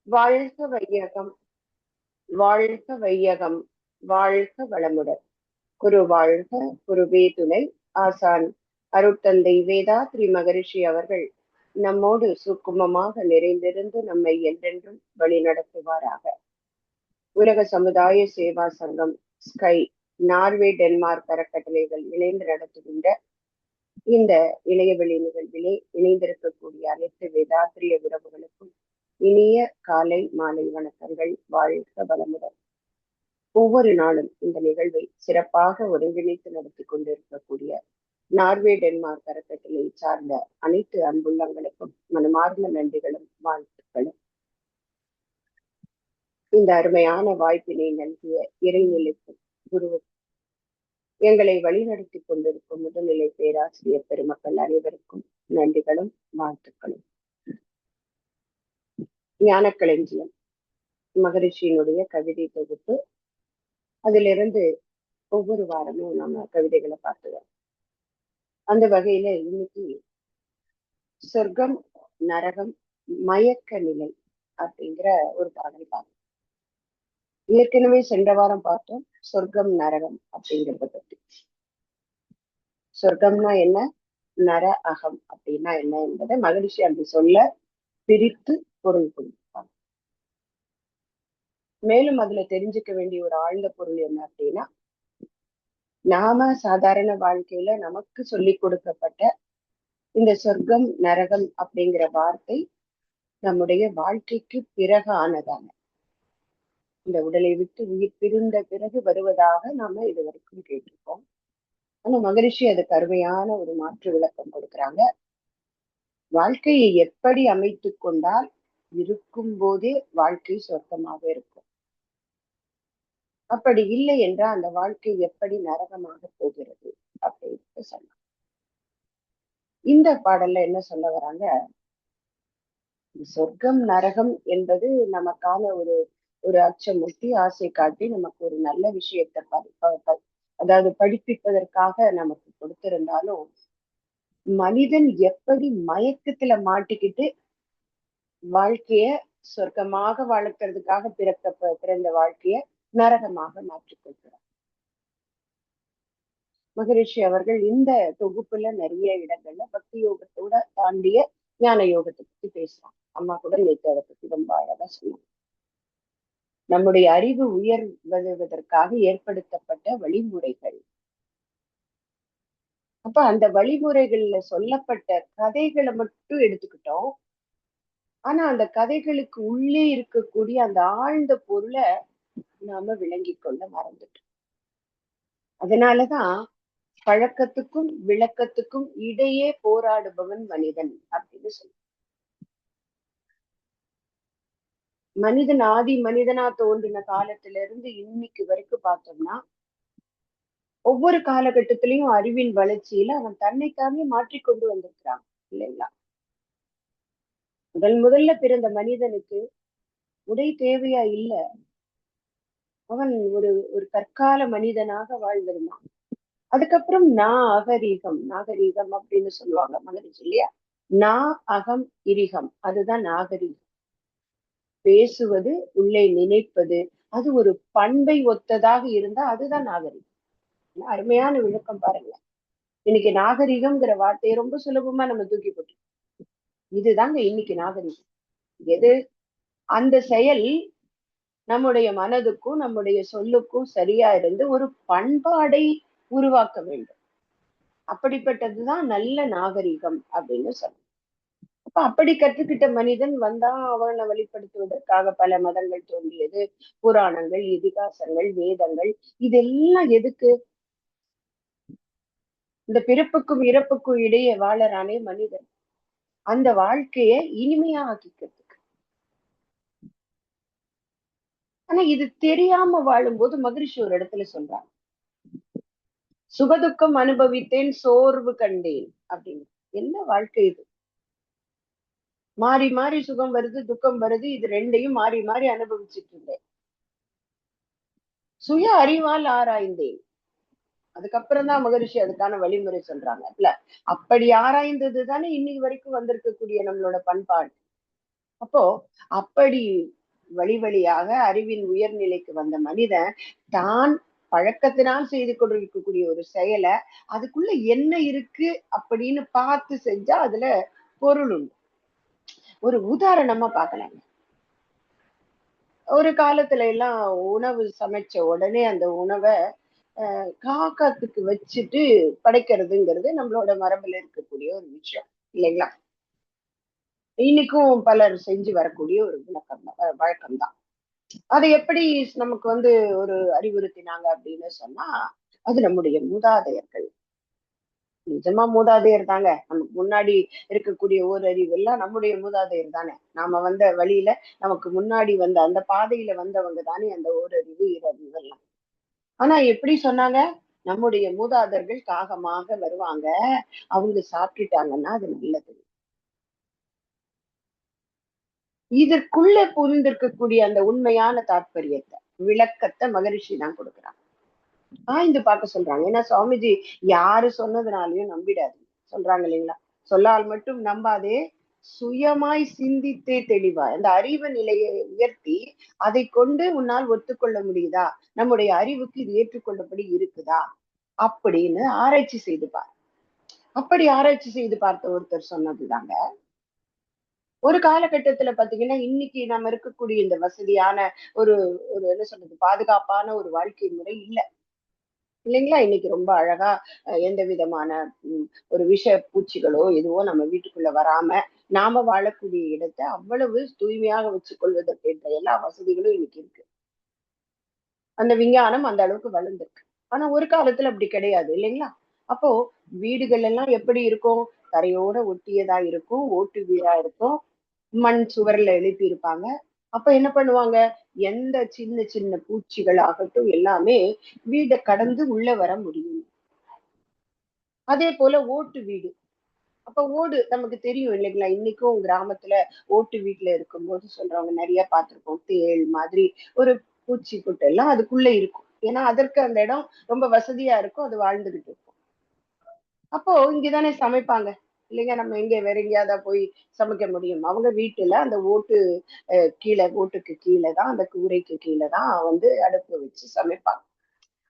வாழ்க வையகம், வாழ்க வையகம், வாழ்க வளமுடன். குரு வாழ்க, குருவே துணை. ஆசான் அருட்தந்தை வேதாத்ரி மகரிஷி அவர்கள் நம்மோடு சுக்குமமாக நிறைந்திருந்து நம்மை என்றென்றும் வழி நடத்துவாராக. உலக சமுதாய சேவா சங்கம் ஸ்கை, நார்வே டென்மார்க் அறக்கட்டளைகள் இணைந்து நடத்துகின்ற இந்த இணையவெளி நிகழ்விலே இணைந்திருக்கக்கூடிய அனைத்து வேதாத்திரிய உறவுகளுக்கும் இனிய காலை மாலை வணக்கங்கள். வாழ்க வளமுடன். ஒவ்வொரு நாளும் இந்த நிகழ்வை சிறப்பாக ஒருங்கிணைத்து நடத்தி கொண்டிருக்கக்கூடிய நார்வே டென்மார்க் அறக்கட்டளை சார்ந்த அனைத்து அன்புள்ளங்களுக்கும் மனமார்ந்த நன்றிகளும் வாழ்த்துக்களும். இந்த அருமையான வாய்ப்பினை நல்கிய இறைநிலைக்கும் குரு எங்களை வழிநடத்தி கொண்டிருக்கும் முதுநிலை பேராசிரியர் பெருமக்கள் அனைவருக்கும் நன்றிகளும் வாழ்த்துக்களும். ஞானக்களஞ்சியம் மகரிஷியினுடைய கவிதை தொகுப்பு, அதிலிருந்து ஒவ்வொரு வாரமும் நம்ம கவிதைகளை பார்த்துவோம். அந்த வகையில இன்னைக்கு சொர்க்கம் நரகம் மயக்க நிலை அப்படிங்கிற ஒரு பாடல் பார்த்தோம். ஏற்கனவே சென்ற வாரம் பார்த்தோம் சொர்க்கம் நரகம் அப்படிங்கிறத பத்தி. சொர்க்கம்னா என்ன, நர அகம் அப்படின்னா என்ன என்பதை மகரிஷி அப்படி சொல்ல பிரித்து பொருள் கொடுப்பாங்க. மேலும் அதுல தெரிஞ்சுக்க வேண்டிய ஒரு ஆழ்ந்த பொருள் என்ன அப்படின்னா, நாம சாதாரண வாழ்க்கையில நமக்கு சொல்லி கொடுக்கப்பட்ட இந்த சொர்க்கம் நரகம் அப்படிங்கிற வார்த்தை நம்முடைய வாழ்க்கைக்கு பிறகு ஆனதான, இந்த உடலை விட்டு உயிர் பிரிந்த பிறகு வருவதாக நாம இது வரைக்கும் கேட்டிருக்கோம். ஆனா மகரிஷி அதுக்கு அருமையான ஒரு மாற்று விளக்கம் கொடுக்குறாங்க. வாழ்க்கையை எப்படி அமைத்து கொண்டால் இருக்கும் போதே வாழ்க்கை சொர்க்கமாக இருக்கும், அப்படி இல்லை என்றால் அந்த வாழ்க்கை எப்படி நரகமாக போகிறது அப்படின்னு சொன்னாங்க. இந்த பாடல்ல என்ன சொல்ல வராங்க, சொர்க்கம் நரகம் என்பது நமக்கான ஒரு ஒரு அச்சமூட்டி ஆசை காட்டி நமக்கு ஒரு நல்ல விஷயத்தை அதாவது படிப்பிப்பதற்காக நமக்கு கொடுத்திருந்தாலும், மனிதன் எப்படி மயக்கத்துல மாட்டிக்கிட்டு வாழ்க்கைய சொர்க்கமாக வளர்க்கறதுக்காக பிறந்த வாழ்க்கைய நரகமாக மாற்றிக்கொள்கிறார். மகரிஷி அவர்கள் இந்த தொகுப்புல நிறைய இடங்கள்ல பக்தி யோகத்தோட தாண்டிய ஞான யோகத்தை பத்தி பேசுறாங்க. அம்மா கூட நேற்று அதை பத்தி ரொம்ப அழகா சொன்னாங்க. நம்முடைய அறிவு உயர்வதற்காக ஏற்படுத்தப்பட்ட வழிமுறைகள். அப்ப அந்த வழிமுறைகள்ல சொல்லப்பட்ட கதைகளை மட்டும் எடுத்துக்கிட்டோம். ஆனா அந்த கதைகளுக்கு உள்ளே இருக்கக்கூடிய அந்த ஆழ்ந்த பொருளை நாம விளங்கி கொள்ள மறந்துட்டோம். அதனாலதான் பழக்கத்துக்கும் விளக்கத்துக்கும் இடையே போராடுபவன் மனிதன் அப்படின்னு சொல்ல. மனிதன் ஆதி மனிதனா தோன்றின காலத்துல இருந்து இன்னைக்கு வரைக்கும் பார்த்தோம்னா, ஒவ்வொரு காலகட்டத்திலையும் அறிவின் வளர்ச்சியில அவன் தன்னைத்தானே மாற்றிக்கொண்டு வந்திருக்கிறான் இல்லைங்களா? முதல்ல பிறந்த மனிதனுக்கு உடை தேவையா இல்ல, அவன் ஒரு ஒரு கற்கால மனிதனாக வாழ்ந்திருந்தான். அதுக்கப்புறம் நாகரீகம் அப்படின்னு சொல்லுவாங்க மகரிஷி இல்லையா? அகம் இரிகம், அதுதான் நாகரீகம். பேசுவது, உள்ளே நினைப்பது, அது ஒரு பண்பை ஒத்ததாக இருந்தா அதுதான் நாகரீகம். அருமையான விளக்கம் பாருங்க. இன்னைக்கு நாகரீகம்ங்கிற வார்த்தையை ரொம்ப சுலபமா நம்ம தூக்கி போட்டோம். இதுதாங்க இன்னைக்கு நாகரீகம். எது? அந்த செயல் நம்முடைய மனதுக்கும் நம்முடைய சொல்லுக்கும் சரியா இருந்து ஒரு பண்பாடை உருவாக்க வேண்டும். அப்படிப்பட்டதுதான் நல்ல நாகரீகம் அப்படின்னு சொல்றோம். அப்ப அப்படி கற்றுக்கிட்ட மனிதன் வந்தா அவனை வழிபடுத்துவதற்காக பல மதங்கள் தோன்றியது, புராணங்கள், இதிகாசங்கள், வேதங்கள். இதெல்லாம் எதுக்கு? இந்த பிறப்புக்கும் இறப்புக்கும் இடையே வாழறானே மனிதன், அந்த வாழ்க்கைய இனிமையா ஆக்கிக்கிறதுக்கு. ஆனா இது தெரியாம வாழும்போது மகரிஷி ஒரு இடத்துல சொல்றாங்க, சுகதுக்கம் அனுபவித்தேன் சோர்வு கண்டேன் அப்படின்னு. என்ன வாழ்க்கை இது? மாறி மாறி சுகம் வருது, துக்கம் வருது, இது ரெண்டையும் மாறி மாறி அனுபவிச்சுட்டு இருந்தேன். சுய அறிவால் ஆராய்ந்தேன். அதுக்கப்புறம் தான் மகரிஷி அதுக்கான வழிமுறை சொல்றாங்க இல்ல. அப்படி ஆராய்ந்தது தானே இன்னைக்கு வரைக்கும் வந்திருக்கக்கூடிய நம்மளோட பண்பாடு. அப்போ அப்படி வழி வழியாக அறிவின் உயர்நிலைக்கு வந்த மனிதன் தான் பழக்கத்தினால் செய்து கொண்டிருக்கக்கூடிய ஒரு செயலை அதுக்குள்ள என்ன இருக்கு அப்படின்னு பார்த்து செஞ்சா அதுல பொருள் உண்டு. ஒரு உதாரணமா பார்க்கலாம். ஒரு காலத்துல எல்லாம் உணவு சமைச்ச உடனே அந்த உணவை காக்காத்துக்கு வச்சுட்டு படைக்கிறதுங்கிறது நம்மளோட மரபுல இருக்கக்கூடிய ஒரு விஷயம் இல்லைங்களா? இன்னைக்கும் பலர் செஞ்சு வரக்கூடிய ஒரு வழக்கம் தான். அதை எப்படி நமக்கு ஒரு அறிவுறுத்தினாங்க அப்படின்னு சொன்னா, அது நம்முடைய மூதாதையர்கள். நிஜமா மூதாதையர் தாங்க. நமக்கு முன்னாடி இருக்கக்கூடிய ஓரறிவு எல்லாம் நம்முடைய மூதாதையர் தானே. நாம வந்த வழியில நமக்கு முன்னாடி வந்த அந்த பாதையில வந்தவங்க தானே அந்த ஓரறிவு, ஈரறிவு எல்லாம். ஆனா எப்படி சொன்னாங்க? நம்முடைய மூதாதையர்கள் காகமாக வருவாங்க. அவங்க சாப்பிட்டுட்டாங்கன்னா அது நல்லது. இதற்குள்ள புரிந்திருக்கக்கூடிய அந்த உண்மையான தாற்பயத்தை, விளக்கத்தை மகரிஷி தான் கொடுக்குறாங்க. ஆய்ந்து பார்க்க சொல்றாங்க. ஏன்னா சுவாமிஜி யாரு சொன்னதுனாலயும் நம்பிடாது சொல்றாங்க இல்லைங்களா? சொல்லால் மட்டும் நம்பாதே, சுயமாய் சிந்தித்தே தெளிவாய். அந்த அறிவு நிலையை உயர்த்தி அதை கொண்டு உன்னால் ஒத்துக்கொள்ள முடியுதா? நம்முடைய அறிவுக்கு இது ஏற்றுக்கொள்ளபடி இருக்குதா? அப்படின்னு ஆராய்ச்சி செய்து பார். அப்படி ஆராய்ச்சி செய்து பார்த்த ஒருத்தர் சொன்னதுதாங்க. ஒரு காலகட்டத்துல பாத்தீங்கன்னா, இன்னைக்கு நம்ம இருக்கக்கூடிய இந்த வசதியான ஒரு ஒரு என்ன சொல்றது? பாதுகாப்பான ஒரு வாழ்க்கை முறை இல்ல. இல்லைங்களா? இன்னைக்கு ரொம்ப அழகா எந்த விதமான ம் ஒரு விஷ பூச்சிகளோ, எதுவோ நம்ம வீட்டுக்குள்ள வராம, நாம வாழக்கூடிய இடத்த அவ்வளவு தூய்மையாக வச்சுக் கொள்வதற்கு என்ற எல்லா வசதிகளும் இன்னைக்கு இருக்கு. அந்த விஞ்ஞானம் அந்த அளவுக்கு வளர்ந்திருக்கு. ஆனா ஒரு காலத்துல அப்படி கிடையாது இல்லைங்களா? அப்போ வீடுகள் எல்லாம் எப்படி இருக்கும்? தரையோட ஒட்டியதா இருக்கும். ஓட்டு வீடா இருக்கும். மண் சுவர்ல எழுப்பி இருப்பாங்க. அப்ப என்ன பண்ணுவாங்க? எந்த சின்ன சின்ன பூச்சிகள் ஆகட்டும் எல்லாமே வீட கடந்து உள்ள வர முடியும். அதே போல ஓட்டு வீடு. அப்ப ஓடு நமக்கு தெரியும் இல்லைங்களா? இன்னைக்கும் கிராமத்துல ஓட்டு வீட்ல இருக்கும்போது சொல்றவங்க நெறைய பார்த்திருப்போம். தேள் மாதிரி ஒரு பூச்சி புட்டு எல்லாம் அதுக்குள்ள இருக்கும். ஏன்னா, அதற்கு அந்த இடம் ரொம்ப வசதியா இருக்கும். அது வாழ்ந்துகிட்டு இருக்கும். அப்போ இங்க தானே சமைப்பாங்க. இல்லைங்க நம்ம எங்க வேற எங்கேயாவதா போய் சமைக்க முடியும்? அவங்க வீட்டுல அந்த ஓட்டு கீழ ஓட்டுக்கு கீழ தான், அந்த கூரைக்கு கீழ தான் அடுப்பு வச்சு சமைப்பாங்க.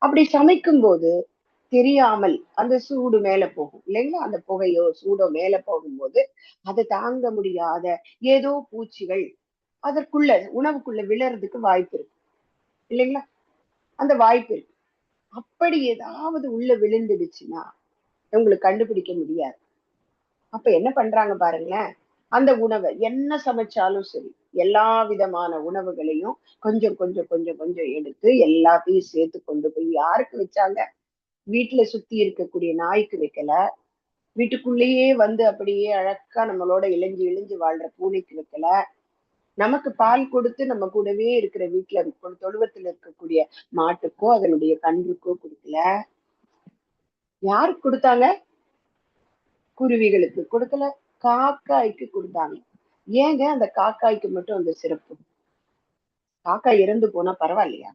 அப்படி சமைக்கும்போது தெரியாமல் அந்த சூடு மேல போகும் இல்லைங்களா? அந்த புகையோ, சூடோ மேல போகும்போது, அத தாங்க முடியாத ஏதோ பூச்சிகள் அதற்குள்ள உணவுக்குள்ள விழறதுக்கு வாய்ப்பு இருக்கு. இல்லைங்களா? அந்த வாய்ப்பு இருக்கு. அப்படி ஏதாவது உள்ள விழுந்துடுச்சுன்னா, உங்களுக்கு கண்டுபிடிக்க முடியாது. அப்ப என்ன பண்றாங்க பாருங்களேன். அந்த உணவ என்ன சமைச்சாலும் சரி, எல்லா விதமான உணவுகளையும் கொஞ்சம், கொஞ்சம், கொஞ்சம், கொஞ்சம் எடுத்து எல்லாத்தையும் சேர்த்து கொண்டு போய் யாருக்கு வச்சாங்க? வீட்ல சுத்தி இருக்கக்கூடிய நாய்க்கு வைக்கல. வீட்டுக்குள்ளேயே அப்படியே அழகா நம்மளோட இழைஞ்சு இழைஞ்சு வாழ்ற பூனைக்கு வைக்கல. நமக்கு பால் கொடுத்து நம்ம கூடவே இருக்கிற வீட்ல தொழுவத்துல இருக்கக்கூடிய மாட்டுக்கோ, அதனுடைய கன்றுக்கோ குடுக்கல. யாருக்கு குடுத்தாங்க? குருவிகளுக்கு கொடுக்கல. காக்காய்க்கு குடுத்தாங்க. ஏங்க அந்த காக்காய்க்கு மட்டும் அந்த சிறப்பு? காக்காய் இறந்து போனா பரவாயில்லையா?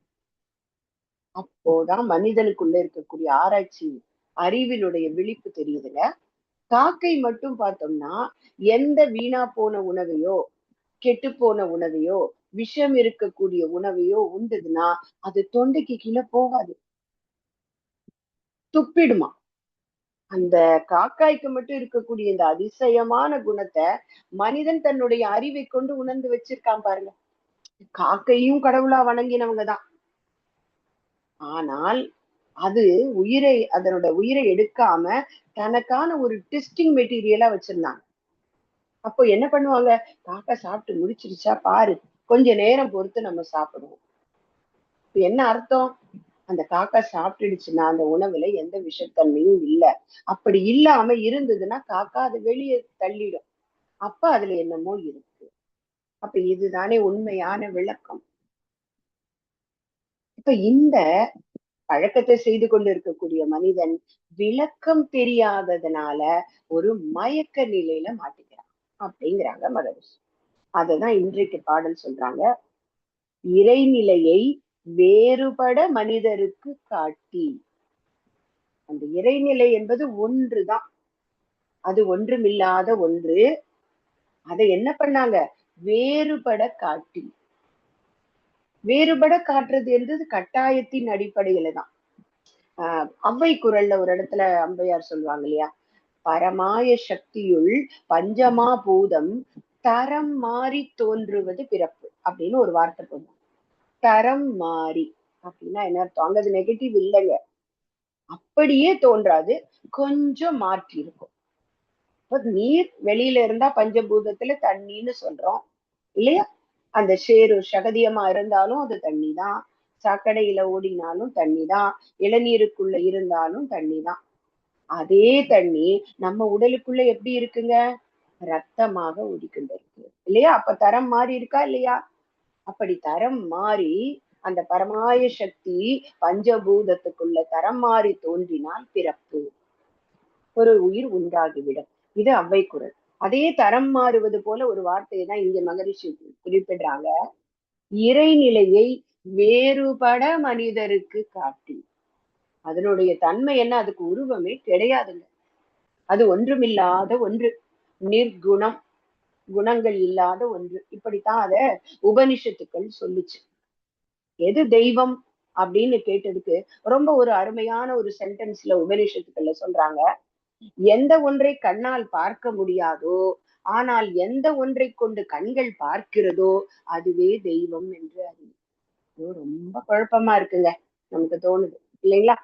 அப்போதான் மனிதனுக்குள்ள இருக்கக்கூடிய ஆராய்ச்சி, அறிவினுடைய விழிப்பு தெரியுதுங்க. காக்கை மட்டும் பார்த்தோம்னா, எந்த வீணா போன உணவையோ, கெட்டுப்போன உணவையோ, விஷம் இருக்கக்கூடிய உணவையோ உண்டதுன்னா, அது தொண்டைக்கு கீழ போகாது. துப்பிடுமாம். அந்த காக்காய்க்கு மட்டும் இருக்கக்கூடிய இந்த அதிசயமான குணத்த, மனிதன் தன்னுடைய அறிவைக் கொண்டு உணர்ந்து வச்சிருக்கான் பாருங்க. காக்கையும் கடவுளா வணங்கினவங்க தான். ஆனால், அது அதனோட உயிரை எடுக்காம, தனக்கான ஒரு டெஸ்டிங் மெட்டீரியலா வச்சிருந்தாங்க. அப்போ என்ன பண்ணுவாங்க? காக்கா சாப்பிட்டு முடிச்சிருச்சா பாரு. கொஞ்ச நேரம் பொறுத்து நம்ம சாப்பிடுவோம். இப்ப என்ன அர்த்தம்? அந்த காக்கா சாப்பிட்டுடுச்சுன்னா, அந்த உணவுல எந்த விஷத்தன்மையும் இல்ல. அப்படி இல்லாம இருந்ததுன்னா, காக்கா அத வெளிய தள்ளிடும். அப்ப அதுல என்னமோ இருக்கு. அப்ப இதுதானே உண்மையான விளக்கம். இப்ப இந்த பழக்கத்தை செய்து கொண்டிருக்கக்கூடிய மனிதன், விளக்கம் தெரியாததுனால ஒரு மயக்க நிலையில மாட்டிக்கிறான். அப்படிங்கிறாங்க மகரிஷி. அததான் இன்றைக்கு பாடல் சொல்றாங்க. இறைநிலையை வேறுபட மனிதருக்கு காட்டி. அந்த இறைநிலை என்பது ஒன்றுதான். அது ஒன்றுமில்லாத ஒன்று. அதை என்ன பண்ணாங்க? வேறுபட காட்டி. வேறுபட காட்டுறது என்றது கட்டாயத்தின் அடிப்படையில தான். ஔவை குறள்ல ஒரு இடத்துல ஔவையார் சொல்லுவாங்க இல்லையா, பரமாய சக்தியுள் பஞ்சமா பூதம் தரம் மாறி தோன்றுவது பிறப்பு அப்படின்னு ஒரு வார்த்தை போடுவாங்க. தரம் மாறி அப்படின்னா என்ன அர்த்தம்? அங்க அது நெகட்டிவ் இல்லைங்க, அப்படியே தோன்றாது, கொஞ்சம் மாற்றி இருக்கும். நீர் வெளியில இருந்தா பஞ்சபூதத்துல தண்ணின்னு சொல்றோம் இல்லையா? அந்த சேரு சகதியமா இருந்தாலும் அது தண்ணி தான், சாக்கடையில ஓடினாலும் தண்ணி தான், இளநீருக்குள்ள இருந்தாலும் தண்ணி தான். அதே தண்ணி நம்ம உடலுக்குள்ள எப்படி இருக்குங்க? ரத்தமாக ஓடிக்கொண்டு இருக்கு இல்லையா? அப்ப தரம் மாறி இருக்கா இல்லையா? அப்படி தரம் மாறி அந்த பரமாய சக்தி பஞ்சபூதத்துக்குள்ள தரம் மாறி தோன்றினால் பிறப்பு, ஒரு உயிர் உண்டாகிவிடும். இது ஔவை குறள். அதே தரம் மாறுவது போல ஒரு வார்த்தையை தான் இங்க மகரிஷி குறிப்பிடுறாங்க. இறைநிலையை வேறுபட மனிதருக்கு காட்டி. அதனுடைய தன்மை என்ன? அதுக்கு உருவமே கிடையாதுங்க. அது ஒன்றுமில்லாத ஒன்று, நிர்குணம், குணங்கள் இல்லாத ஒன்று. இப்படித்தான் அத உபனிஷத்துக்கள் சொல்லுச்சு. எது தெய்வம் அப்படின்னு கேட்டதுக்கு ரொம்ப ஒரு அருமையான ஒரு சென்டென்ஸ்ல உபனிஷத்துக்கள்ல சொல்றாங்க, எந்த ஒன்றை கண்ணால் பார்க்க முடியாதோ, ஆனால் எந்த ஒன்றை கொண்டு கண்கள் பார்க்கிறதோ அதுவே தெய்வம் என்று அறிவு. ரொம்ப குழப்பமா இருக்குங்க, நமக்கு தோணுது இல்லைங்களா?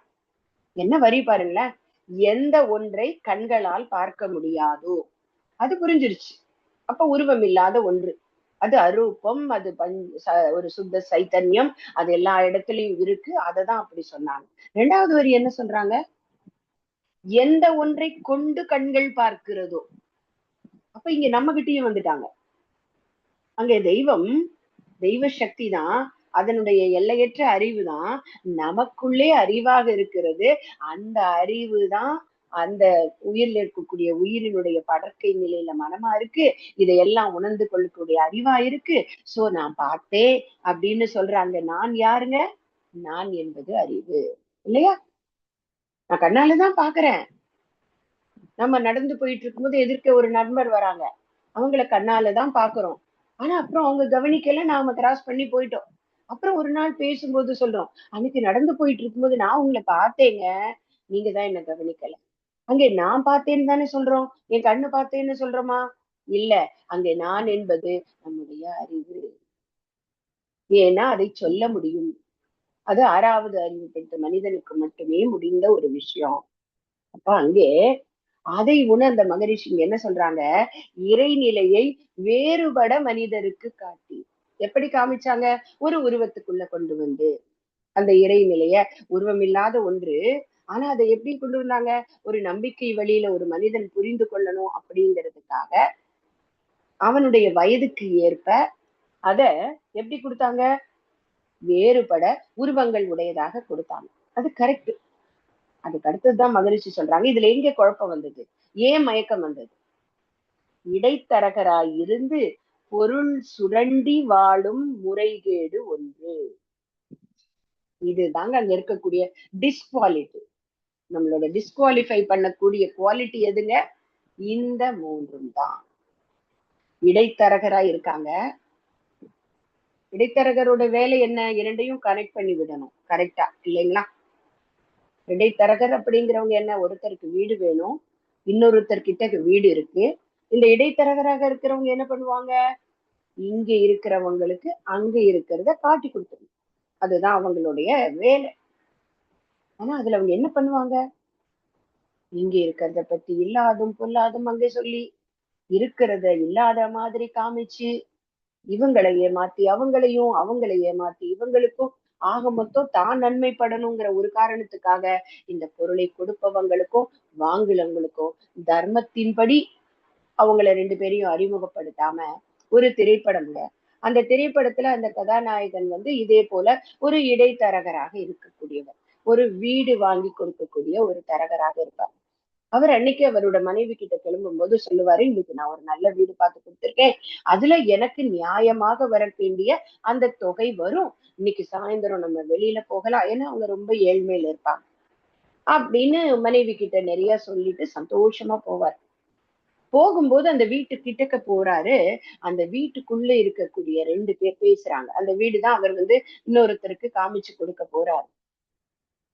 என்ன வரி பாருங்களேன், எந்த ஒன்றை கண்களால் பார்க்க முடியாதோ அது புரிஞ்சிருச்சு. அப்ப உருவம் இல்லாத ஒன்று, அது அரூபம், அது ஒரு சுத்த சைத்தன்யம், அது எல்லா இடத்துலயும் இருக்கு. அததான் அப்படி சொன்னாங்க. இரண்டாவது வரி என்ன சொல்றாங்க? எந்த ஒன்றை கொண்டு கண்கள் பார்க்கிறதோ. அப்ப இங்க நம்ம கிட்டயும் வந்துட்டாங்க. அங்க தெய்வம், தெய்வ சக்தி தான், அதனுடைய எல்லையற்ற அறிவு தான் நமக்குள்ளே அறிவாக இருக்கிறது. அந்த அறிவு தான் அந்த உயிரில் இருக்கக்கூடிய உயிரினுடைய படற்கை நிலையில மனமா இருக்கு. இதையெல்லாம் உணர்ந்து கொள்ளக்கூடிய அறிவா இருக்கு. சோ நான் பார்த்தேன் அப்படின்னு சொல்ற அந்த நான் யாருங்க? நான் என்பது அறிவு இல்லையா? நான் கண்ணாலதான் பாக்குறேன். நம்ம நடந்து போயிட்டு இருக்கும்போது எதிர்க்க ஒரு நண்பர் வராங்க, அவங்கள கண்ணாலதான் பாக்குறோம். ஆனா அப்புறம் அவங்க கவனிக்கல, நாம கிராஸ் பண்ணி போயிட்டோம். அப்புறம் ஒரு நாள் பேசும்போது சொல்றோம், அன்னைக்கு நடந்து போயிட்டு இருக்கும்போது நான் உங்களை பார்த்தேங்க, நீங்க தான் என்ன கவனிக்கல. அங்கே நான் பார்த்தேன்னு தானே சொல்றோம், என் கண்ணு பார்த்தேன்னு சொல்றோமா? இல்ல, அங்கே நான் என்பது நம்முடைய அறிவு. ஏன்னா அதை சொல்ல முடியும். அது ஆறாவது அறிவு பெற்ற மனிதனுக்கு மட்டுமே முடிந்த ஒரு விஷயம். அப்ப அங்கே அதை உணர்ந்த மகரிஷி என்ன சொல்றாங்க, இறைநிலையை வேறுபட மனிதருக்கு காட்டி. எப்படி காமிச்சாங்க? ஒரு உருவத்துக்குள்ள கொண்டு வந்து அந்த இறைநிலைய, உருவமில்லாத ஒன்று, ஆனா அதை எப்படி கொண்டு வந்தாங்க? ஒரு நம்பிக்கை வழியில ஒரு மனிதன் புரிந்து கொள்ளணும் அப்படிங்கிறதுக்காக அவனுடைய வயதுக்கு ஏற்ப அத எப்படி கொடுத்தாங்க? வேறுபட உருவங்கள் உடையதாக கொடுத்தாங்க. அது கரெக்ட். அதுக்கு அடுத்ததுதான் மகரிஷி சொல்றாங்க, இதுல எங்க குழப்பம் வந்தது, ஏன் மயக்கம் வந்தது? இடைத்தரகராய் இருந்து பொருள் சுரண்டி வாழும் முறைகேடு ஒன்று. இதுதாங்க அங்க இருக்கக்கூடிய டிஸ்குவாலிட்டி. நம்மளோட டிஸ்குவாலிஃபை பண்ணக்கூடிய குவாலிட்டி எதுங்க? இந்த மூன்றும் தான். இடைத்தரகராய் இருக்காங்க. இடைத்தரகரோட வேலை என்ன? இரண்டையும் கனெக்ட் பண்ணி விடணும், கரெக்டா இல்லைங்களா? இடைத்தரகர் அப்படிங்கிறவங்க என்ன? ஒருத்தருக்கு வீடு வேணும், இன்னொருத்தர் கிட்ட வீடு இருக்கு. இந்த இடைத்தரகராக இருக்கிறவங்க என்ன பண்ணுவாங்க? இங்க இருக்கிறவங்களுக்கு அங்க இருக்கிறத காட்டி கொடுத்துருங்க. அதுதான் அவங்களுடைய வேலை. ஆனா அதுல அவங்க என்ன பண்ணுவாங்க? இங்க இருக்கிறத பத்தி இல்லாதும் பொல்லாதும் அங்க சொல்லி, இருக்கிறத இல்லாத மாதிரி காமிச்சு, இவங்களை ஏமாத்தி அவங்களையும், அவங்களை ஏமாத்தி இவங்களுக்கும், ஆக மொத்தம் தான் நன்மைப்படணுங்கிற ஒரு காரணத்துக்காக இந்த பொருளை கொடுப்பவங்களுக்கும் வாங்குறவங்களுக்கும் தர்மத்தின்படி அவங்கள ரெண்டு பேரையும் அறிமுகப்படுத்தாம ஒரு திரைப்படம்ல, அந்த திரைப்படத்துல அந்த கதாநாயகன் இதே போல ஒரு இடைத்தரகராக இருக்கக்கூடியவர், ஒரு வீடு வாங்கி கொடுக்கக்கூடிய ஒரு தரகராக இருப்பார். அவர் அன்னைக்கு அவரோட மனைவி கிட்ட கிளம்பும் போது சொல்லுவாரு, இன்னைக்கு நான் ஒரு நல்ல வீடு பார்த்து கொடுத்திருக்கேன், அதுல எனக்கு நியாயமாக வர வேண்டிய அந்த தொகை வரும், இன்னைக்கு சாயந்தரம் நம்ம வெளியில போகலாம், ஏன்னா அவங்க ரொம்ப ஏழ்மையில இருப்பாங்க அப்படின்னு மனைவி கிட்ட நிறைய சொல்லிட்டு சந்தோஷமா போவார். போகும்போது அந்த வீட்டு கிட்டக்க போறாரு. அந்த வீட்டுக்குள்ள இருக்கக்கூடிய 2 பேர் பேசுறாங்க. அந்த வீடுதான் அவர் இன்னொருத்தருக்கு காமிச்சு கொடுக்க போறாரு.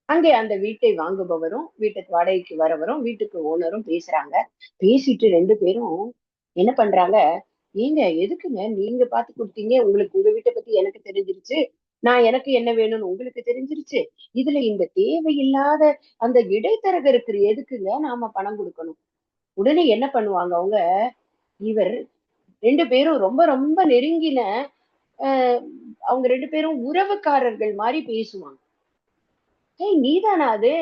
அங்கே அந்த வீட்டை வாங்குபவரும், வீட்டுக்கு வாடகைக்கு வரவரும், வீட்டுக்கு ஓனரும் பேசுறாங்க. பேசிட்டு 2 பேரும் என்ன பண்றாங்க, "ஏங்க எதுக்குங்க நீங்க பார்த்து குடுத்தீங்க. உங்களுக்கு உங்க வீட்ட பத்தி எனக்கு தெரிஞ்சிருச்சு. எனக்கு என்ன வேணும்னு உங்களுக்கு தெரிஞ்சிருச்சு. இதுல இந்த தேவையில்லாத அந்த இடைத்தரகருக்கு எதுக்குங்க நாம பணம் குடுக்கணும்?" உடனே என்ன பண்ணுவாங்க அவங்க, இவர் 2 பேரும் ரொம்ப ரொம்ப நெருங்கின அ அவங்க 2 பேரும் உறவுக்காரர்கள் மாரி பேசுவாங்க. "ஏய் நீதானா அது?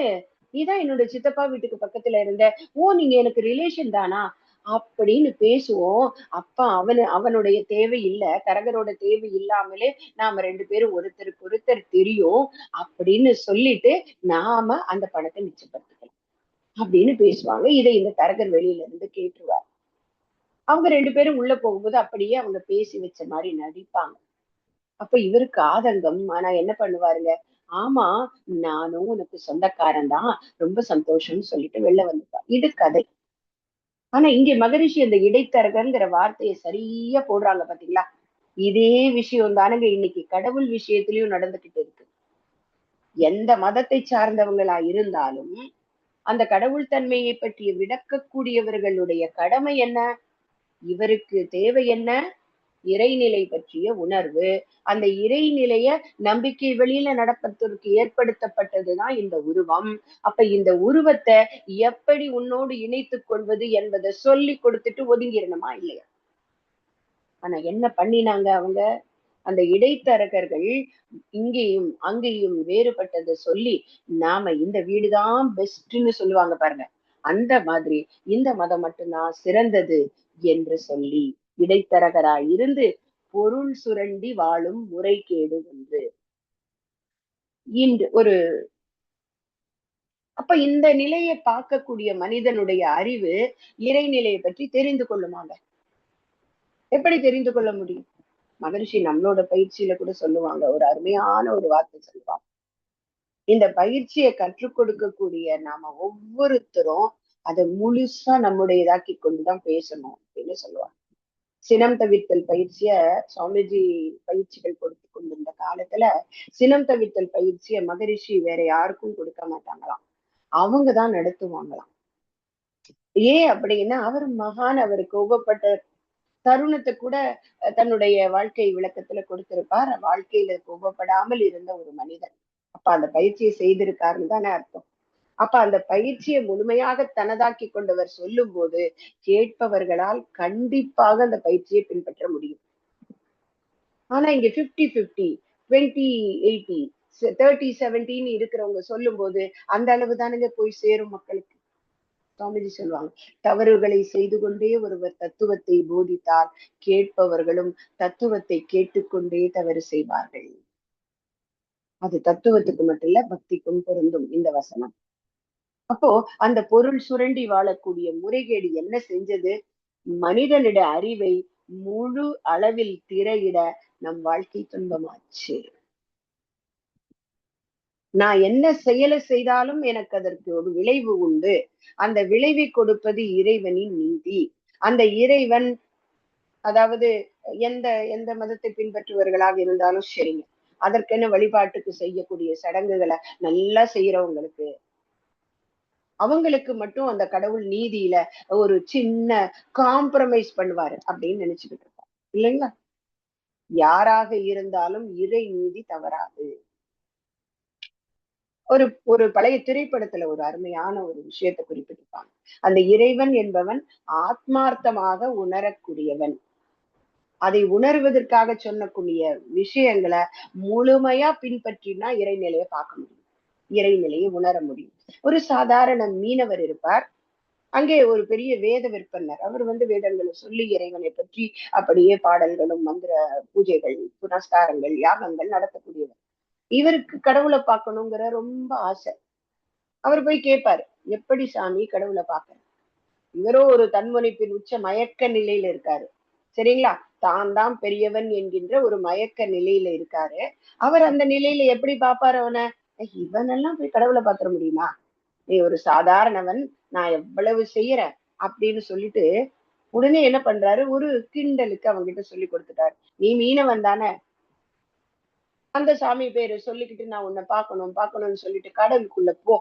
நீதான் என்னோட சித்தப்பா வீட்டுக்கு பக்கத்துல இருந்த. ஓ! நீங்க எனக்கு ரிலேஷன் தானா?" அப்படின்னு பேசுவோம். அப்ப அவனுடைய தேவை இல்ல. தரகரோட தேவை இல்லாமலே நாம 2 பேரும் ஒருத்தருக்கு ஒருத்தர் தெரியும். அப்படின்னு சொல்லிட்டு நாம அந்த பணத்த மிச்சப்படுத்திக்கலாம். அப்படின்னு பேசுவாங்க. இதை இந்த தரகர் வெளியில இருந்து கேட்டுருவார். அவங்க 2 பேரும் உள்ள போகும்போது அப்படியே அவங்க பேசி வச்ச மாரி நடிப்பாங்க. அப்ப இவருக்கு ஆதங்கம். ஆனா என்ன பண்ணுவாருங்க, ஆமா நானும் உனக்கு சொந்தக்காரன் தான். ரொம்ப சந்தோஷம்னு சொல்லிட்டு வெளில வந்துட்டார். இது கதை. ஆனா இங்க மகரிஷி அந்த இடைத்தரகர்ங்கிற வார்த்தைய சரியா போடுறாங்க பாத்தீங்களா? இதே விஷயம் தானங்க இன்னைக்கு கடவுள் விஷயத்திலயும் நடந்துகிட்டு இருக்கு. எந்த மதத்தை சார்ந்தவங்களா இருந்தாலும், அந்த கடவுள் தன்மையை பற்றி விளக்கக்கூடியவர்களுடைய கடமை என்ன? இவருக்கு தேவை என்ன? இறைநிலை பற்றிய உணர்வு. அந்த இறைநிலைய நம்பிக்கை வழியில நடப்பதற்கு ஏற்படுத்தப்பட்டதுதான் இந்த உருவம். அப்ப இந்த உருவத்த எப்படி உன்னோடு இணைத்துக் கொள்வது என்பதை சொல்லிக் கொடுத்துட்டு ஒதுங்கிரணுமா இல்லையா? ஆனா என்ன பண்ணினாங்க அவங்க? அந்த இடைத்தரகர்கள் இங்கேயும் அங்கேயும் வேறுபட்டதை சொல்லி, நாம இந்த வீடுதான் பெஸ்ட்ன்னு சொல்லுவாங்க பாருங்க. அந்த மாதிரி இந்த மதம் மட்டும்தான் சிறந்தது என்று சொல்லி இடைத்தரகராய் இருந்து பொருள் சுரண்டி வாழும் முறைகேடு ஒன்று. இன்று ஒரு அப்ப இந்த நிலையை பார்க்கக்கூடிய மனிதனுடைய அறிவு இறைநிலையை பற்றி தெரிந்து கொள்ளுமாங்க? எப்படி தெரிந்து கொள்ள முடியும்? மகரிஷி நம்மளோட பயிற்சியில கூட சொல்லுவாங்க. ஒரு அருமையான ஒரு வார்த்தை சொல்லுவாங்க. இந்த பயிற்சியை கற்றுக் கொடுக்கக்கூடிய நாம ஒவ்வொருத்தரும் அதை முழுசா நம்முடையதாக்கி கொண்டுதான் பேசணும் அப்படின்னு சொல்லுவாங்க. சினம் தவிர்த்தல் பயிற்சிய சுவாமிஜி பயிற்சிகள் கொடுத்து கொண்டிருந்த காலத்துல சினம் தவிர்த்தல் பயிற்சிய மகரிஷி வேற யாருக்கும் கொடுக்க மாட்டாங்களாம். அவங்கதான் நடத்துவாங்களாம். ஏன் அப்படின்னா அவர் மகான், அவர் கோபப்பட்ட தருணத்தை கூட தன்னுடைய வாழ்க்கை விளக்கத்துல கொடுத்திருப்பார். வாழ்க்கையில கோபப்படாமல் இருந்த ஒரு மனிதன். அப்ப அந்த பயிற்சியை செய்திருக்காருன்னு தானே அர்த்தம். அப்ப அந்த பயிற்சியை முழுமையாக தனதாக்கி கொண்டவர் சொல்லும் போது கேட்பவர்களால் கண்டிப்பாக அந்த பயிற்சியை பின்பற்ற முடியும். ஆனா இங்க 50-50, 20-80, 30-70 இருக்கிறவங்க சொல்லும் போது அந்த அளவு தானுங்க போய் சேரும் மக்களுக்கு. சுவாமிஜி சொல்லுவாங்க, தவறுகளை செய்து கொண்டே ஒருவர் தத்துவத்தை போதித்தால் கேட்பவர்களும் தத்துவத்தை கேட்டுக்கொண்டே தவறு செய்வார்கள். அது தத்துவத்துக்கு மட்டும் இல்ல, பக்திக்கும் பொருந்தும் இந்த வசனம். அப்போ அந்த பொருள் சுரண்டி வாழக்கூடிய முறைகேடு என்ன செஞ்சது? மனிதனிட அறிவை முழு அளவில் திரையிட நம் வாழ்க்கை துன்பமாச்சு. நான் என்ன செயலை செய்தாலும் எனக்கு அதற்கு ஒரு விளைவு உண்டு. அந்த விளைவை கொடுப்பது இறைவனின் நீதி. அந்த இறைவன் அதாவது எந்த எந்த மதத்தை பின்பற்றுபவர்களாக இருந்தாலும் சரிங்க. அதற்கென வழிபாட்டுக்கு செய்யக்கூடிய சடங்குகளை நல்லா செய்யறவங்களுக்கு அவங்களுக்கு மட்டும் அந்த கடவுள் நீதியில ஒரு சின்ன காம்ப்ரமைஸ் பண்ணுவாரு அப்படின்னு நினைச்சுக்கிட்டு இருப்பாங்க இல்லைங்களா? யாராக இருந்தாலும் இறை நீதி தவறாது. ஒரு ஒரு பழைய திரைப்படத்துல ஒரு அருமையான ஒரு விஷயத்தை குறிப்பிட்டிருப்பாங்க. அந்த இறைவன் என்பவன் ஆத்மார்த்தமாக உணரக்கூடியவன். அதை உணர்வதற்காக சொல்லக்கூடிய விஷயங்களை முழுமையா பின்பற்றினா இறைநிலையை பார்க்க முடியும். இறைநிலையை உணர முடியும். ஒரு சாதாரண மீனவர் இருப்பார். அங்கே ஒரு பெரிய வேத விற்பனர். அவர் வேதங்களை சொல்லி இறைவனை பற்றி அப்படியே பாடல்களும், மந்திர பூஜைகள், புனஸ்காரங்கள், யாகங்கள் நடத்தக்கூடியவர். இவருக்கு கடவுளை பார்க்கணுங்கிற ரொம்ப ஆசை. அவர் போய் கேட்பாரு, எப்படி சாமி கடவுளை பார்க்க? இவரோ ஒரு தன்முனைப்பின் உச்ச மயக்க நிலையில இருக்காரு. சரிங்களா? தான் பெரியவன் என்கின்ற ஒரு மயக்க நிலையில இருக்காரு. அவர் அந்த நிலையில எப்படி பார்ப்பாரு அவன? இவனெல்லாம் போய் கடவுளை பார்த்துட முடியுமா? நீ ஒரு சாதாரணவன், நான் எவ்வளவு செய்யறேன் அப்படின்னு சொல்லிட்டு உடனே என்ன பண்றாரு, ஒரு கிண்டலுக்கு அவங்க கிட்ட சொல்லி கொடுத்துட்டாரு. நீ மீனவன் தானே, அந்த சாமி பேரு சொல்லிக்கிட்டு நான் உன்னை பார்க்கணும் பார்க்கணும்னு சொல்லிட்டு கடலுக்குள்ள போ.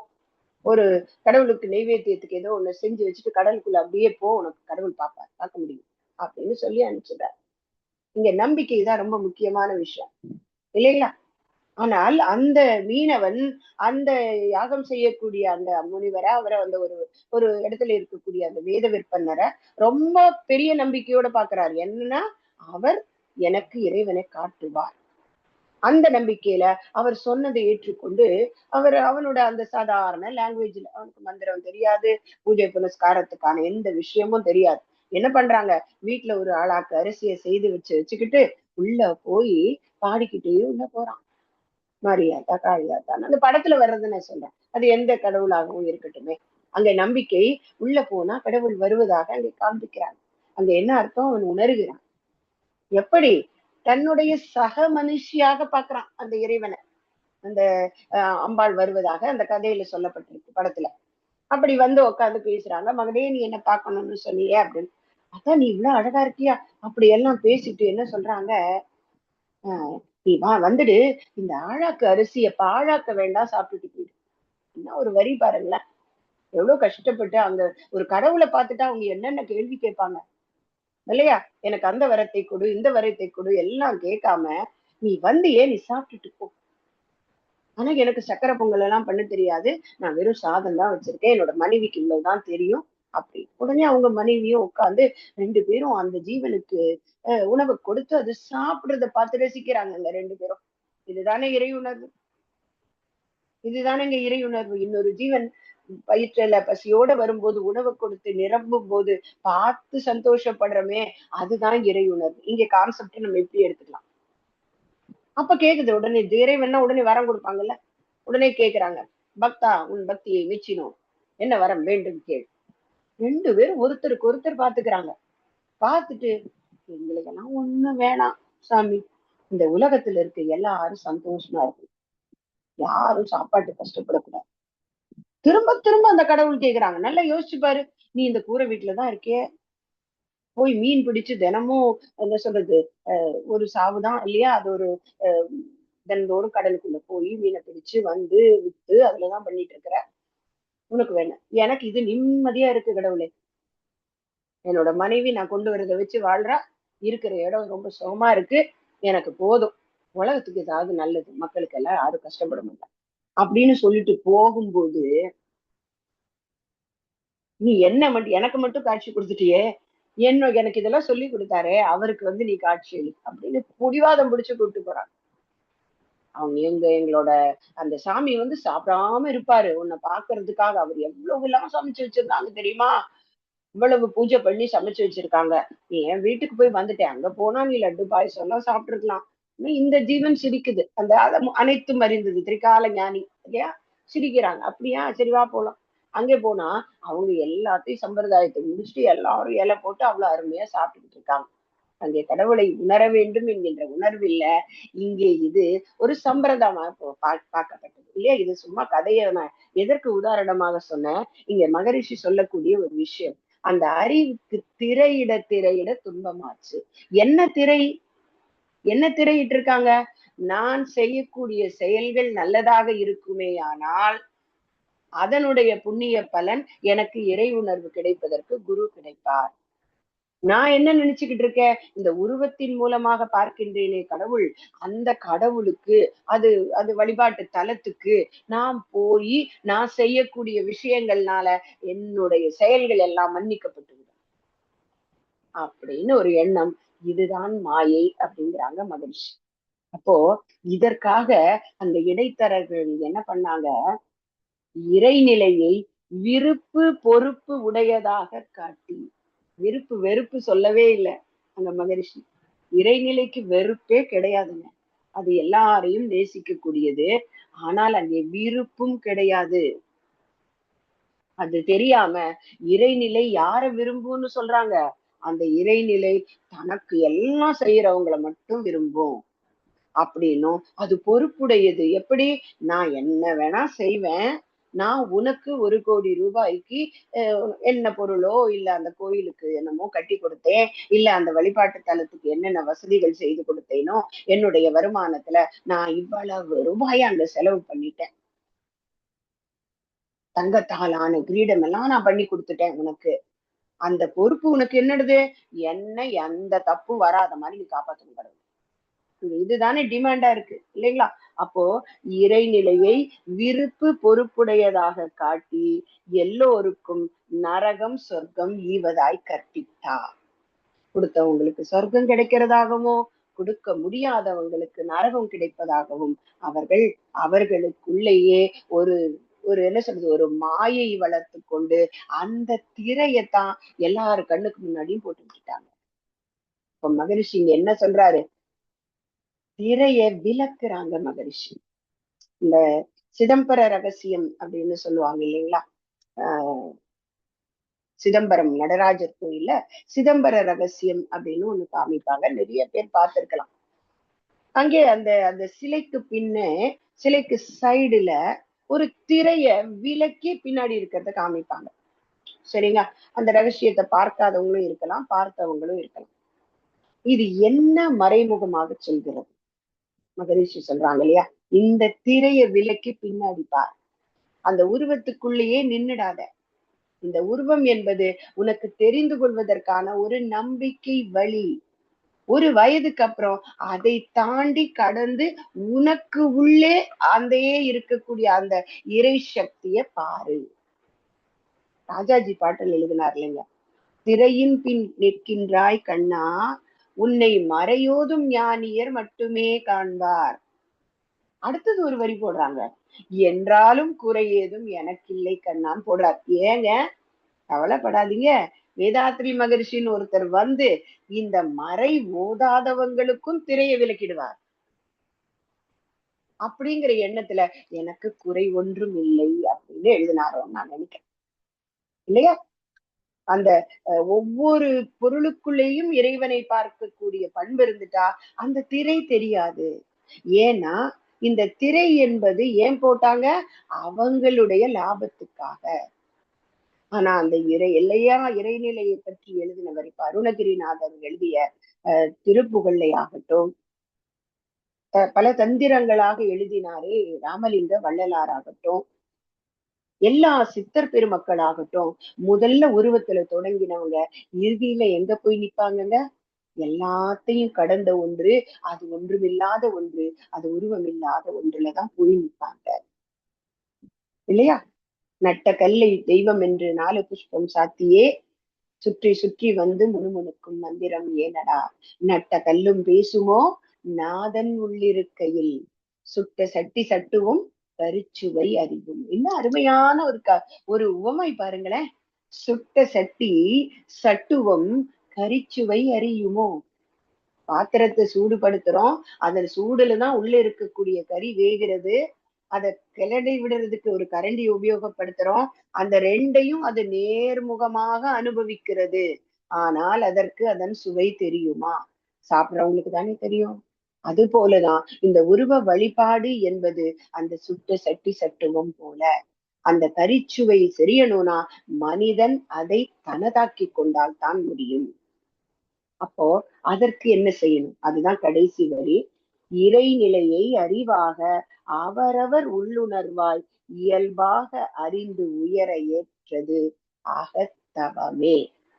ஒரு கடவுளுக்கு நெய்வேத்தியத்துக்கு ஏதோ ஒண்ணு செஞ்சு வச்சுட்டு கடலுக்குள்ள அப்படியே போ, உனக்கு கடவுள் பார்க்க முடியும் அப்படின்னு சொல்லி அனுப்பிச்சிட்டார். இங்க நம்பிக்கை தான் ரொம்ப முக்கியமான விஷயம் இல்லைங்களா? ஆனால் அந்த மீனவன் அந்த யாகம் செய்யக்கூடிய அந்த முனிவரை, அவரை அந்த ஒரு ஒரு இடத்துல இருக்கக்கூடிய அந்த வேத விற்பனரை ரொம்ப பெரிய நம்பிக்கையோட பாக்குறாரு. என்னன்னா, அவர் எனக்கு இறைவனை காட்டுவார். அந்த நம்பிக்கையில அவர் சொன்னதை ஏற்றுக்கொண்டு அவனோட அந்த சாதாரண லாங்குவேஜ்ல, அவனுக்கு மந்திரம் தெரியாது, பூஜை புனஸ்காரத்துக்கான எந்த விஷயமும் தெரியாது. என்ன பண்றாங்க, வீட்டுல ஒரு ஆளாக்கு அரிசியை செய்து வச்சுக்கிட்டு உள்ள போய் பாடிக்கிட்டே உள்ள போறான். மாரியாத்தா காளியாத்தான் அந்த படத்துல வர்றதுன்னு நான் சொல்றேன். அது எந்த கடவுளாகவும் இருக்கட்டுமே, அங்க நம்பிக்கை உள்ள போனா கடவுள் வருவதாக அங்கே காண்பிக்கிறாங்க. அங்க என்ன அர்த்தம், அவன் உணர்கிறான். எப்படி? தன்னுடைய சக மனுஷியாக பாக்குறான் அந்த இறைவனை. அந்த அம்பாள் வருவதாக அந்த கதையில சொல்லப்பட்டிருக்கு படத்துல. அப்படி வந்து உட்காந்து பேசுறாங்க. மகனே நீ என்ன பார்க்கணும்னு சொன்னியே அப்படின்னு. அதான் நீ இவ்வளவு அழகா இருக்கியா அப்படி எல்லாம் பேசிட்டு என்ன சொல்றாங்க, நீ வா வந்துடு, இந்த ஆழாக்கு அரிசிய பாழாக்க வேண்டாம், சாப்பிட்டுட்டு போயிடு. என்ன ஒரு வரி பாருங்களேன். எவ்வளவு கஷ்டப்பட்டு அங்க ஒரு கடவுளை பார்த்துட்டா அவங்க என்னென்ன கேள்வி கேட்பாங்க இல்லையா? எனக்கு அந்த வரத்தை கொடு, இந்த வரத்தை கொடு எல்லாம் கேட்காம நீ வந்து ஏன் நீ சாப்பிட்டுட்டு போ. ஆனா எனக்கு சக்கரை பொங்கல் எல்லாம் பண்ண தெரியாது, நான் வெறும் சாதம் தான் வச்சிருக்கேன், என்னோட மனைவிக்கு இவ்வளவுதான் தெரியும் அப்படி. உடனே அவங்க மனைவியும் உட்காந்து ரெண்டு பேரும் அந்த ஜீவனுக்கு உணவை கொடுத்து அது சாப்பிடுறத பார்த்து ரசிக்கிறாங்க அந்த ரெண்டு பேரும். இதுதானே இறை உணர்வு. இதுதானேங்க இறை உணர்வு. இன்னொரு ஜீவன் வயிற்றுல பசியோட வரும்போது உணவு கொடுத்து நிரம்பும் போது பார்த்து சந்தோஷப்படுறோமே, அதுதான் இறை உணர்வு. இங்க கான்செப்ட் நம்ம எப்படி எடுத்துக்கலாம். அப்ப கேக்குது உடனே, இறைவன்னா உடனே வரம் கொடுப்பாங்கல்ல, உடனே கேக்குறாங்க, பக்தா உன் பக்தியை மெச்சினோம், என்ன வரம் வேண்டும் கேள். ரெண்டு பேரும் ஒருத்தருக்கு ஒருத்தர் பாத்துக்கிறாங்க. பார்த்துட்டு, எங்களுக்கெல்லாம் ஒண்ணும் வேணாம் சாமி, இந்த உலகத்துல இருக்க எல்லாரும் சந்தோஷமா இருக்கு, யாரும் சாப்பாட்டு கஷ்டப்படக்கூடாது. திரும்ப திரும்ப அந்த கடவுள் கேக்குறாங்க. நல்லா யோசிச்சு பாரு, நீ இந்த கூரை வீட்டுலதான் இருக்கே, போய் மீன் பிடிச்சு தினமும் என்ன சொல்றது, ஒரு சாவுதான் இல்லையா, அது ஒரு தினந்தோறும் கடலுக்குள்ள போய் மீனை பிடிச்சு வந்து வித்து அதுலதான் பண்ணிட்டு இருக்கிற. உனக்கு வேணும், எனக்கு இது நிம்மதியா இருக்கு கடவுளே. என்னோட மனைவி நான் கொண்டு வரதை வச்சு வாழ்றா, இருக்கிற இடம் ரொம்ப சுகமா இருக்கு, எனக்கு போதும். உலகத்துக்கு ஏதாவது நல்லது, மக்களுக்கு எல்லாம் யாரும் கஷ்டப்பட மாட்டாங்க அப்படின்னு சொல்லிட்டு போகும்போது, நீ என்ன மட்டும் எனக்கு மட்டும் காட்சி கொடுத்துட்டியே, எனக்கு இதெல்லாம் சொல்லி கொடுத்தாரே அவருக்கு வந்து நீ காட்சி அளி அப்படின்னு புடிவாதம் பிடிச்சு கூப்பிட்டு போறாங்க. அவங்க எங்களோட அந்த சாமி வந்து சாப்பிடாம இருப்பாரு உன்னை பாக்குறதுக்காக, அவர் எவ்வளவு எல்லாம் சமைச்சு வச்சிருந்தாங்க தெரியுமா, இவ்வளவு பூஜை பண்ணி சமைச்சு வச்சிருக்காங்க. நீ என் வீட்டுக்கு போய் வந்துட்டேன், அங்க போனா நீ லட்டு பாயசம் எல்லாம் சாப்பிட்டுருக்கலாம். இந்த ஜீவன் சிரிக்குது, அந்த அனைத்தும் அறிந்தது திரிகால ஞானி இல்லையா, சிரிக்கிறாங்க. அப்படியா, சரி வா போலாம். அங்கே போனா அவங்க எல்லாத்தையும் சம்பிரதாயத்தை முடிச்சுட்டு எல்லாரும் இலை போட்டு அவ்வளவு அருமையா சாப்பிட்டுக்கிட்டு இருக்காங்க. அங்கே கடவுளை உணர வேண்டும் என்கின்ற உணர்வு இல்ல. இங்கே இது ஒரு சம்பிரதாயமா பார்க்கப்பட்டது இல்லையா. இது சும்மா கதையை நான் எதற்கு உதாரணமாக சொன்னேன், இங்க மகரிஷி சொல்லக்கூடிய ஒரு விஷயம். அந்த அறிவுக்கு திரையிட திரையிட துன்பமாச்சு. என்ன திரை, என்ன திரையிட்டு இருக்காங்க, நான் செய்யக்கூடிய செயல்கள் நல்லதாக இருக்குமே ஆனால் அதனுடைய புண்ணிய பலன் எனக்கு இறை உணர்வு கிடைப்பதற்கு குரு கிடைப்பார். நான் என்ன நினைச்சுக்கிட்டு இருக்கேன், இந்த உருவத்தின் மூலமாக பார்க்கின்றேனே கடவுள், அந்த கடவுளுக்கு அது அது வழிபாட்டு தலத்துக்கு நாம் போய் நான் செய்யக்கூடிய விஷயங்கள்னால என்னுடைய செயல்கள் எல்லாம் மன்னிக்கப்பட்டுவிடும் அப்படின்னு ஒரு எண்ணம். இதுதான் மாயை அப்படிங்கிறாங்க மகிழ்ச்சி. அப்போ இதற்காக அந்த இடைத்தரகர்கள் என்ன பண்ணாங்க, இறைநிலையை விருப்பு பொறுப்பு உடையதாக காட்டி, விருப்பு வெறுப்பு சொல்லவே இல்லை அந்த மகரிஷி. இறைநிலைக்கு வெறுப்பே கிடையாதுங்க, அது எல்லாரையும் நேசிக்கக்கூடியது. ஆனால் அங்கே விருப்பும் கிடையாது. அது தெரியாம இறைநிலை யார விரும்பும்னு சொல்றாங்க, அந்த இறைநிலை தனக்கு எல்லாம் செய்யறவங்களை மட்டும் விரும்பும் அப்படின்னும், அது பொறுப்புடையது. எப்படி, நான் என்ன வேணா செய்வேன், நான் உனக்கு 1,00,00,000 ரூபாய்க்கு என்ன பொருளோ இல்ல அந்த கோயிலுக்கு என்னமோ கட்டி கொடுத்தேன், இல்ல அந்த வழிபாட்டு தலத்துக்கு என்னென்ன வசதிகள் செய்து கொடுத்தேனோ என்னுடைய வருமானத்துல நான் இவ்வளவு ரூபாயை அங்க செலவு பண்ணிட்டேன். தங்கத்தாலான கிரீடம் எல்லாம் நான் பண்ணி கொடுத்துட்டேன் உனக்கு. அந்த பொறுப்பு உனக்கு என்னடுது? என்ன எந்த தப்பும் வராத மாதிரி நீ காப்பாற்றணும் கடவுள். இதுதானே டிமாண்டா இருக்கு இல்லைங்களா? அப்போ இறைநிலையை விருப்பு பொறுப்புடையதாக காட்டி எல்லோருக்கும் நரகம் சொர்க்கம் ஈவதாய் கற்பித்தார். கொடுத்தவங்களுக்கு சொர்க்கம் கிடைக்கிறதாகவும் கொடுக்க முடியாதவங்களுக்கு நரகம் கிடைப்பதாகவும் அவர்களுக்குள்ளேயே ஒரு ஒரு என்ன சொல்றது, ஒரு மாயை வளர்த்து கொண்டு அந்த திரையத்தான் எல்லாரு கண்ணுக்கு முன்னாடியும் போட்டு விட்டுட்டாங்க. இப்ப மகரிஷி இங்க என்ன சொல்றாரு? திரைய விளக்குறாங்க மகரிஷி. இந்த சிதம்பர ரகசியம் அப்படின்னு சொல்லுவாங்க இல்லைங்களா? சிதம்பரம் நடராஜர் கோயில்ல சிதம்பர ரகசியம் அப்படின்னு ஒண்ணு காமிப்பாங்க. நிறைய பேர் பார்த்திருக்கலாம். அங்கே அந்த அந்த சிலைக்கு சிலைக்கு சைடுல ஒரு திரைய விலக்கி பின்னாடி இருக்கிறத காமிப்பாங்க. சரிங்களா? அந்த ரகசியத்தை பார்க்காதவங்களும் இருக்கலாம், பார்த்தவங்களும் இருக்கலாம். இது என்ன மறைமுகமாக சொல்கிறது? மகரிஷி சொல்றாங்க இல்லையா, இந்த திரைய விலக்கி பின்னாடி பார், அந்த உருவத்துக்குள்ளேயே நின்னுடாத. இந்த உருவம் என்பது உனக்கு தெரிந்து கொள்வதற்கான ஒரு நம்பிக்கை வழி. ஒரு வயதுக்கு அப்புறம் அதை தாண்டி கடந்து உனக்கு உள்ளே அந்த இருக்கக்கூடிய அந்த இறை சக்திய பாரு. ராஜாஜி பாட்டல் எழுதினார் இல்லைங்க, திரையின் பின் நிற்கின்றாய் கண்ணா, உன்னை மறையோதும் ஞானியர் மட்டுமே காண்பார். அடுத்தது ஒரு வரி போடுறாங்க, என்றாலும் குறை ஏதும் எனக்கில்லை கண்ணான்னு போடுறார். ஏங்க கவலைப்படாதீங்க, வேதாத்ரி மகரிஷின்னு ஒருத்தர் வந்து இந்த மறை ஓதாதவங்களுக்கும் திரையை விலக்கிடுவார் அப்படிங்கிற எண்ணத்துல எனக்கு குறை ஒன்றும் இல்லை அப்படின்னு எழுதினாரோன்னு நான் நினைக்கிறேன் இல்லையா? அந்த ஒவ்வொரு பொருளுக்குள்ளேயும் இறைவனை பார்க்கக்கூடிய பண்பு இருந்துட்டா அந்த திரை தெரியாது. ஏன்னா இந்த திரை என்பது ஏன் போட்டாங்க? அவங்களுடைய லாபத்துக்காக. ஆனா அந்த இறைநிலையை பற்றி எழுதினவர் இப்ப அருணகிரிநாதர் எழுதிய திருப்புகழை ஆகட்டும், பல தந்திரங்களாக எழுதினாரே ராமலிங்க வள்ளலார் ஆகட்டும், எல்லா சித்தர் பெருமக்கள் ஆகட்டும், முதல்ல உருவத்துல தொடங்கினவங்க இறுதியில எங்க போய் நிப்பாங்கங்க? எல்லாத்தையும் கடந்த ஒன்று, அது ஒன்றுமில்லாத ஒன்று, அது உருவமில்லாத ஒன்றுலதான் போய் நிற்பாங்க இல்லையா? நட்ட கல்லை தெய்வம் என்று 4 புஷ்பம் சாத்தியே சுற்றி சுற்றி வந்து முணுமுணுக்கும் மந்திரம் ஏனடா, நட்ட கல்லும் பேசுமோ நாதன் உள்ளிருக்கையில், சுட்ட சட்டி சட்டுவும் கரிச்சுவை அறிவும். இன்னும் அருமையான ஒரு உவமை பாருங்களேன். சுட்ட சட்டி சட்டுவம் கரிச்சுவை அறியுமோ. பாத்திரத்தை சூடுபடுத்துறோம், அதன் சூடுலதான் உள்ள இருக்கக்கூடிய கறி வேகிறது. அதை கிளறி விடுறதுக்கு ஒரு கரண்டி உபயோகப்படுத்துறோம். அந்த ரெண்டையும் அது நேர்முகமாக அனுபவிக்கிறது. ஆனால் அதற்கு அதன் சுவை தெரியுமா? சாப்பிடுறவங்களுக்கு தானே தெரியும். அது போலதான் இந்த உருவ வழிபாடு என்பது அந்த சுட்ட சட்டி சட்டுவம் போல. அந்த கரிச்சுவை தெரியணும்னா மனிதன் அதை தனதாக்கி கொண்டால் தான் முடியும். அப்போ அதற்கு என்ன செய்யணும்? அதுதான் கடைசி வரி. இறைநிலையை அறிவாக அவரவர் உள்ளுணர்வாய் இயல்பாக அறிந்து உயர ஏற்றது அகத்தவமே.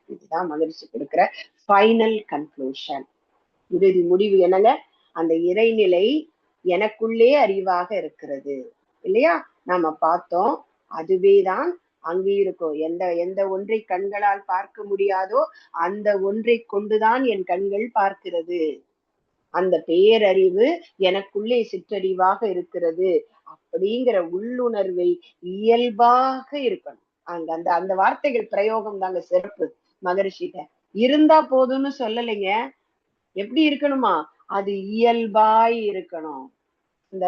இதுதான் மகிழ்ச்சி கொடுக்கிற ஃபைனல் கன்க்ளூஷன். இறுதி முடிவு என்னங்க? அந்த இறைநிலை எனக்குள்ளே அறிவாக இருக்கிறது இல்லையா? நாம பார்த்தோம். அதுவேதான் அங்கு இருக்கும். எந்த எந்த ஒன்றை கண்களால் பார்க்க முடியாதோ அந்த ஒன்றை கொண்டுதான் என் கண்கள் பார்க்கிறது. அந்த பேரறிவு எனக்குள்ளே சிற்றறிவாக இருக்கிறது அப்படிங்கிற உள்ளுணர்வை இயல்பாக இருக்கணும். அந்த அந்த வார்த்தைகள் பிரயோகம் தாங்க சிறப்பு மகரிஷிட்ட. இருந்தா போதும்னு சொல்லலைங்க, எப்படி இருக்கணுமா? அது இயல்பாய் இருக்கணும். இந்த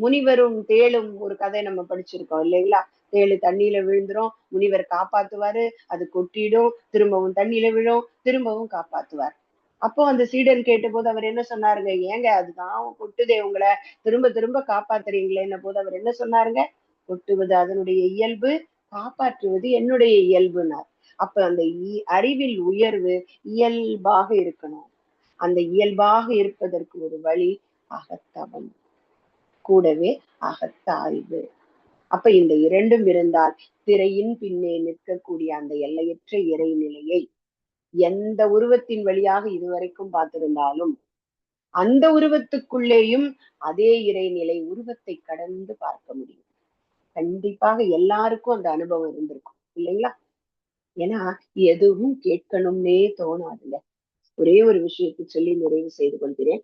முனிவரும் தேளும் ஒரு கதை நம்ம படிச்சிருக்கோம் இல்லைங்களா? தேளு தண்ணியில விழுந்துரும், முனிவர் காப்பாத்துவாரு, அது கொட்டிடும், திரும்பவும் தண்ணியில விழும், திரும்பவும் காப்பாத்துவார். அப்போ அந்த சீடன் கேட்ட போது அவர் என்ன சொன்னாருங்க? ஏங்க அதுதான் கொட்டுதே உங்களை, திரும்ப திரும்ப காப்பாத்துறீங்களேன்ன போது அவர் என்ன சொன்னாருங்க? கொட்டுவது அதனுடைய இயல்பு, காப்பாற்றுவது என்னுடைய இயல்புனார். அப்ப அந்த அறிவில் உயர்வு இயல்பாக இருக்கணும். அந்த இயல்பாக இருப்பதற்கு ஒரு வழி அகத்தவம், கூடவே அகத்தாய்வு. அப்ப இந்த இரண்டும் இருந்தால் திரையின் பின்னே நிற்கக்கூடிய அந்த எல்லையற்ற இறைநிலையை எந்த உருவத்தின் வழியாக இதுவரைக்கும் பார்த்திருந்தாலும் அந்த உருவத்துக்குள்ளேயும் அதே இறைநிலை உருவத்தை கடந்து பார்க்க முடியும். கண்டிப்பாக எல்லாருக்கும் அந்த அனுபவம் இருந்திருக்கும் இல்லைங்களா? ஏன்னா எதுவும் கேட்கணும்னே தோணாதுல்ல. ஒரே ஒரு விஷயத்தை சொல்லி நிறைவு செய்து கொள்கிறேன்.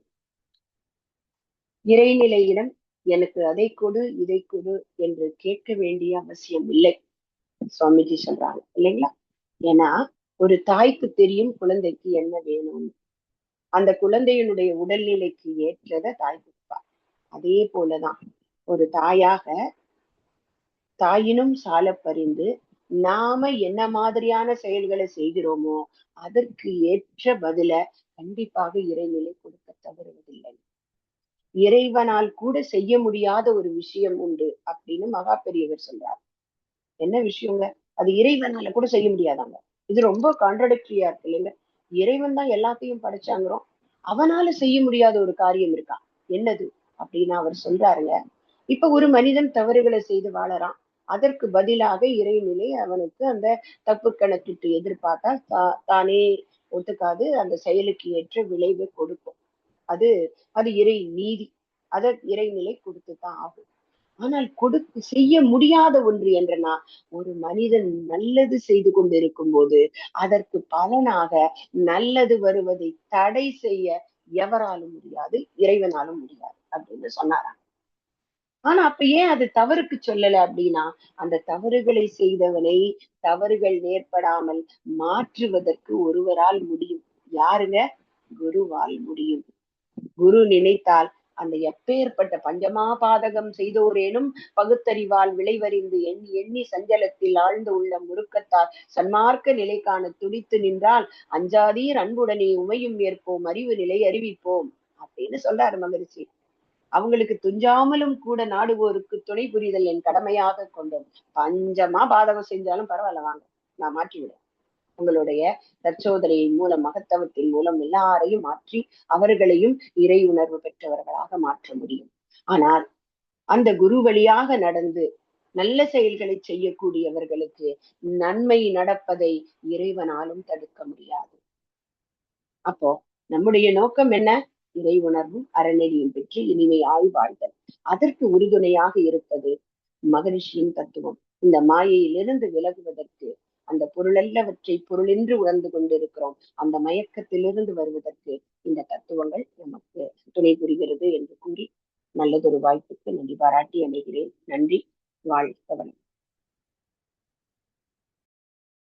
இறைநிலையிடம் எனக்கு அதை கொடு இதை கொடு என்று கேட்க வேண்டிய அவசியம் இல்லை, சுவாமிஜி சொல்றாங்க இல்லைங்களா? ஏன்னா ஒரு தாய்க்கு தெரியும் குழந்தைக்கு என்ன வேணும்னு. அந்த குழந்தையினுடைய உடல்நிலைக்கு ஏற்றதை தாய் கொடுப்பார். அதே போலதான் ஒரு தாயாக தாயினும் சால பறிந்து நாம என்ன மாதிரியான செயல்களை செய்கிறோமோ அதற்கு ஏற்ற பதில கண்டிப்பாக இறைநிலை கொடுக்க தவறுவதில்லை. இறைவனால் கூட செய்ய முடியாத ஒரு விஷயம் உண்டு அப்படின்னு மகா பெரியவர் சொல்றார். என்ன விஷயங்க? அது இறைவனால கூட செய்ய முடியாதாங்க. இது ரொம்ப கான்ட்ரடிக்டரியா இருக்கு இல்லைங்க? இறைவன் தான் எல்லாத்தையும் படைச்சாங்கிறோம், அவனால செய்ய முடியாத ஒரு காரியம் இருக்கா? என்னது அப்படின்னு அவர் சொல்றாருங்க. இப்ப ஒரு மனிதன் தவறுகளை செய்து வாழறான், அதற்கு பதிலாக இறைநிலை அவனுக்கு அந்த தப்பு கணக்கிட்டு எதிர்பார்த்தா தானே ஒத்துக்காது, அந்த செயலுக்கு ஏற்ற விளைவை கொடுக்கும். அது அது இறை நீதி, அதை இறைநிலை கொடுத்துதான் ஆகும். ஆனால் செய்ய முடியாத ஒன்று என்றனா, ஒரு மனிதன் நல்லது செய்து கொண்டிருக்கும் போது அதற்கு பலனாக நல்லது வருவதை தடை செய்ய எவராலும் முடியாது, இறைவனாலும் முடியாது அப்படின்னு சொன்னாராம். ஆனா அப்ப ஏன் அது தவறுக்கு சொல்லல அப்படின்னா, அந்த தவறுகளை செய்தவனை தவறுகள் நேர்படாமல் மாற்றுவதற்கு ஒருவரால் முடியும். யாருங்க? குருவால் முடியும். குரு நினைத்தால் அந்த எப்பேற்பட்ட பஞ்சமா பாதகம் செய்தோரேனும் பகுத்தறிவால் விளைவறிந்து எண்ணி எண்ணி சஞ்சலத்தில் ஆழ்ந்து உள்ள முறுக்கத்தால் சன்மார்க்க நிலை காண துடித்து நின்றால் அஞ்சாதீர் அன்புடனே உமையும் ஏற்போம் அறிவு நிலை அறிவிப்போம் அப்படின்னு சொல்றாரு மகிழ்ச்சி. அவங்களுக்கு துஞ்சாமலும் கூட நாடுவோருக்கு துணை புரிதல் என் கடமையாக கொண்டோம். பஞ்சமா பாதகம் செஞ்சாலும் பரவாயில்ல, வாங்க நான் மாற்றிவிடுறேன். உங்களுடைய தற்சோதனையின் மூலம் மகத்தவத்தின் மூலம் எல்லாரையும் மாற்றி அவர்களையும் இறை உணர்வு பெற்றவர்களாக மாற்ற முடியும். ஆனால் அந்த குரு வழியாக நடந்து நல்ல செயல்களை செய்யக்கூடியவர்களுக்கு நன்மை நடப்பதை இறைவனாலும் தடுக்க முடியாது. அப்போ நம்முடைய நோக்கம் என்ன? இறை உணர்வும் அறநெறியும் பெற்று இனிமையாய் வாழ்தல். அதற்கு உறுதுணையாக இருப்பது மகரிஷியின் தத்துவம். இந்த மாயையிலிருந்து விலகுவதற்கு, அந்த பொருளல்லவற்றை பொருளென்று உணர்ந்து கொண்டிருக்கிறோம், அந்த மயக்கத்திலிருந்து வருவதற்கு இந்த தத்துவங்கள் நமக்கு துணை புரிகிறது என்று கூறி நல்லதொரு வாய்ப்புக்கு நன்றி பாராட்டி அமைகிறேன். நன்றி. வாழ்க வளமுடன்.